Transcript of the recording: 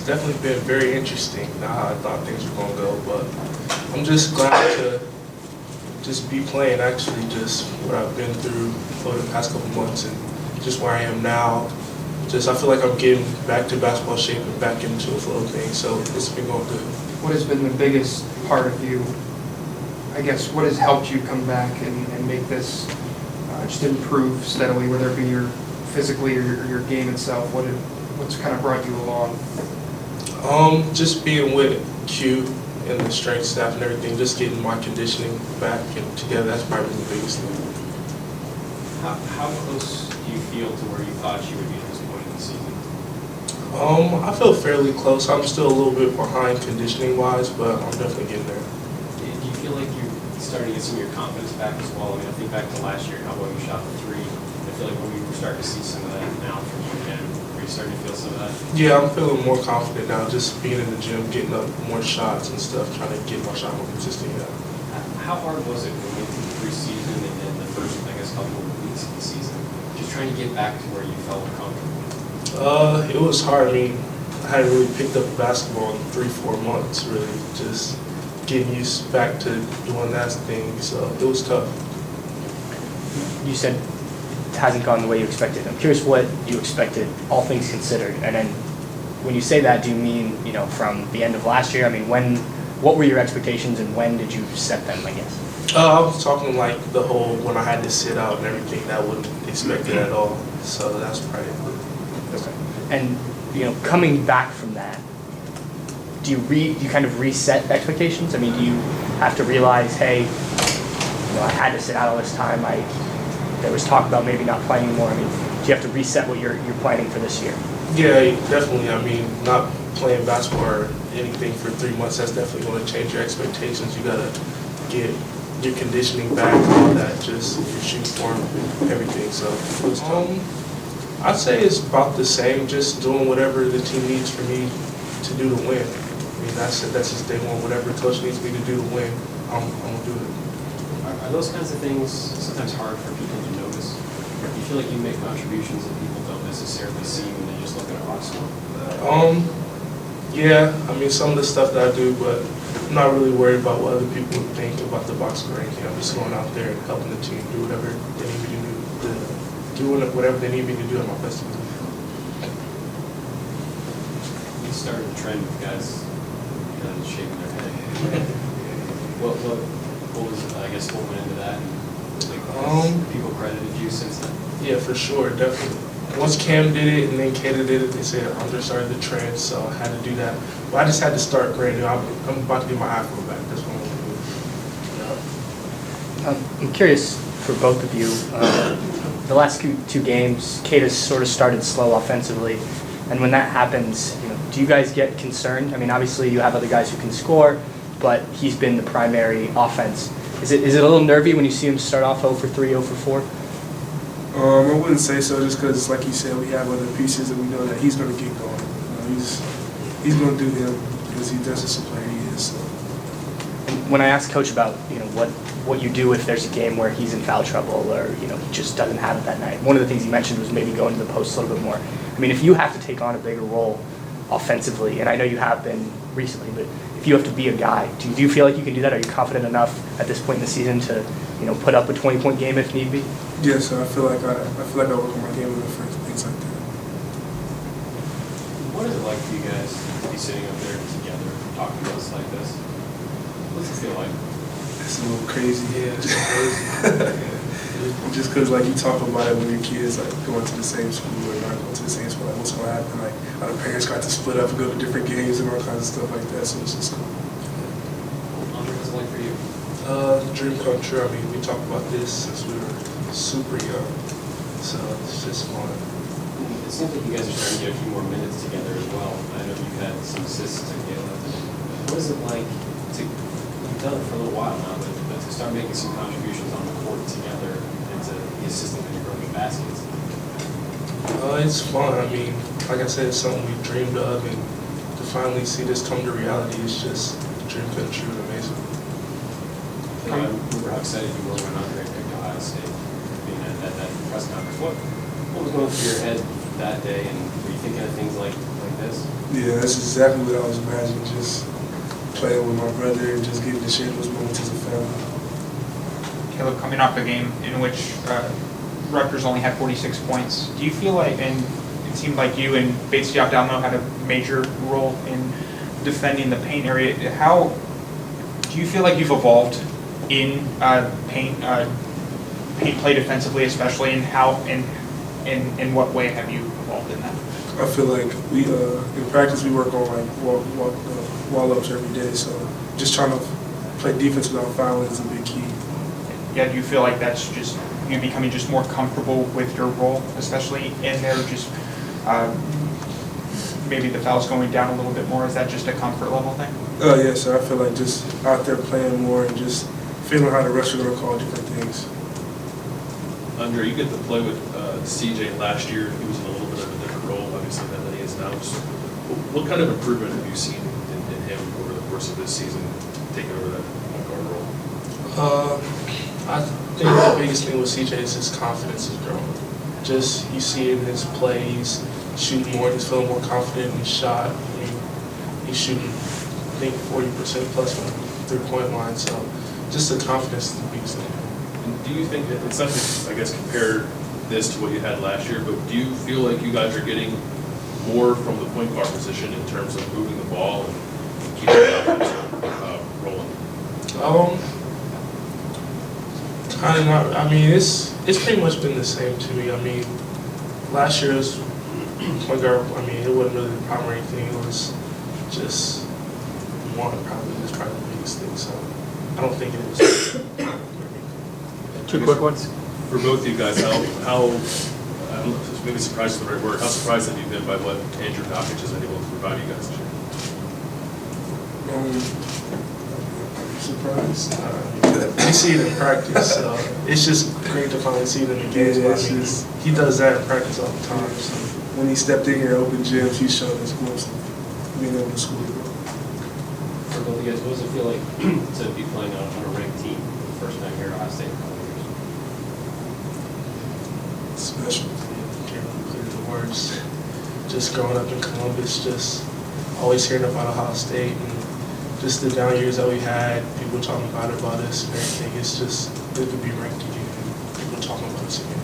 It's definitely been very interesting, not how I thought things were going to go, but I'm just glad to just be playing, actually, just what I've been through over the past couple months and just where I am now. Just I feel like I'm getting back to basketball shape and back into a flow thing, so it's been going good. What has been the biggest part of you, I guess, what has helped you come back and make this just improve steadily, whether it be your physically or your game itself? What's kind of brought you along? Just being with Q and the strength staff and everything, just getting my conditioning back and together, that's probably the biggest thing. How close do you feel to where you thought you would be at this point in the season? I feel fairly close. I'm still a little bit behind conditioning-wise, but I'm definitely getting there. Do you feel like you're starting to get some of your confidence back as well? I mean, I think back to last year, how well you shot the three. I feel like when we were starting to see some of that now from you again, are you starting to feel some of that? Yeah, I'm feeling more confident now, just being in the gym, getting up more shots and stuff, trying to get my shot more consistent. Yeah. How hard was it when we went through the preseason and then the first, I guess, couple of weeks of the season, just trying to get back to where you felt comfortable? It was hard. I mean, I hadn't really picked up basketball in 3-4 months, really, just getting used back to doing that thing, so it was tough. You said it hasn't gone the way you expected. I'm curious what you expected, all things considered, and then when you say that, do you mean, from the end of last year? I mean, what were your expectations and when did you set them, I guess? I was talking like the whole, when I had to sit out and everything, that wasn't expected at all, so that's probably it. Okay. And, coming back from that, do you kind of reset expectations? I mean, do you have to realize, hey, I had to sit out all this time, there was talk about maybe not playing anymore. I mean, do you have to reset what you're planning for this year? Yeah, definitely. I mean, not playing basketball or anything for 3 months, that's definitely going to change your expectations. You got to get your conditioning back, all that, just your shoot form, everything. So it was tough. I'd say it's about the same, just doing whatever the team needs for me to do to win. I mean, that's just day one. Whatever the coach needs me to do to win, I'm going to do it. Are those kinds of things sometimes hard for people to notice? Or do you feel like you make contributions that people don't necessarily see when they just look at a box score? Yeah, I mean, some of the stuff that I do, but I'm not really worried about what other people think about the box score or anything. I'm just going out there and helping the team do whatever they need me to do, doing whatever they need me to do at my best ability. You started a trend with guys kind of shaking their head. What was, I guess, what went into that? And people credited you since then? Yeah, for sure, definitely. Once Cam did it and then Kata did it, they said Andre started the trend, so I had to do that. But I just had to start brand new. I'm about to get my Afro back. That's what I'm going to do. I'm curious for both of you. The last two games, Kata's sort of started slow offensively, and when that happens, do you guys get concerned? I mean, obviously you have other guys who can score, but he's been the primary offense. Is it a little nervy when you see him start off 0 for 3, 0 for 4? I wouldn't say so, just because, like you said, we have other pieces and we know that he's going to get going. He's going to do him because he does just a player he is. So. And when I asked Coach about what you do if there's a game where he's in foul trouble or he just doesn't have it that night, one of the things he mentioned was maybe going to the post a little bit more. I mean, if you have to take on a bigger role offensively, and I know you have been recently, but if you have to be a guy, do you feel like you can do that? Are you confident enough at this point in the season to put up a 20-point game if need be? Yes, so I feel like I work on my game for things like that. What is it like for you guys to be sitting up there together talking about this like this? What's it feel like? It's a little crazy. Yeah, it's crazy. Just because like you talk about it when your kids like going to the same school or not going to the same school, like what's going to happen? Like our parents got to split up and go to different games and all kinds of stuff like that. So it's just cool. Andre, what's it like for you? Dream come true. I mean, we talked about this since we were super young, so it's just fun. It seems like you guys are starting to get a few more minutes together as well. I know you've had some assists to get. What is it like to, you've done it for a little while now, but to start making some contributions on the court together and to be assisting when you're bringing baskets? It's fun. I mean, like I said, it's something we dreamed of, and to finally see this come to reality is just a dream come true and amazing. I remember how excited you were when Andre picked Ohio State, being at that press conference. What was going through your head that day, and were you thinking of things like this? Yeah, that's exactly what I was imagining, just playing with my brother and just getting to share those moments as a family. Caleb, coming off a game in which Rutgers only had 46 points, do you feel like, and it seemed like you and Bates Diop-Dalmo had a major role in defending the paint area, how do you feel like you've evolved in paint play defensively, especially, and how, in what way have you evolved in that? I feel like we in practice we work on like wall ups every day, so just trying to play defense without fouling is a big key. Yeah, do you feel like that's just you becoming just more comfortable with your role, especially in there, just maybe the foul's going down a little bit more? Is that just a comfort level thing? Yeah, so I feel like just out there playing more and just feeling how the refs are going to call different things. Andre, you get to play with CJ last year. He was in a little bit of a different role, obviously, than he is now. So what kind of improvement have you seen in him over the course of this season, taking over that point guard role? I think the biggest thing with CJ is his confidence is growing. Just you see it in his play, he's shooting more, he's feeling more confident in his shot. I mean, he's shooting, I think, 40% plus from the 3-point line. So just the confidence is the biggest thing. And do you think that it's not to, I guess, compare this to what you had last year, but do you feel like you guys are getting more from the point guard position in terms of moving the ball and keeping the offense rolling? Kind of not. I mean, it's pretty much been the same to me. I mean, last year was point guard. I mean, it wasn't really the primary thing. It was just probably the biggest thing. So I don't think it was. Two quick ones. For both of you guys, how I don't know if maybe surprised is the right word. How surprised have you been by what Andrew Dockage has been able to provide you guys this year? Surprised. We see it in practice, so it's just great to finally see it in the games. Yeah, I mean, he does that in practice all the time. So. When he stepped in here, open gyms, he showed us glimpse of being able to score. For both of you guys, what does it feel like to be playing on a ranked team for the first time here at Ohio State in a couple of years? Special. Can't really clear the words. Just growing up in Columbus, just always hearing about Ohio State and just the down years that we had, people talking about us and everything. It's just good to be ranked again and people talking about us again.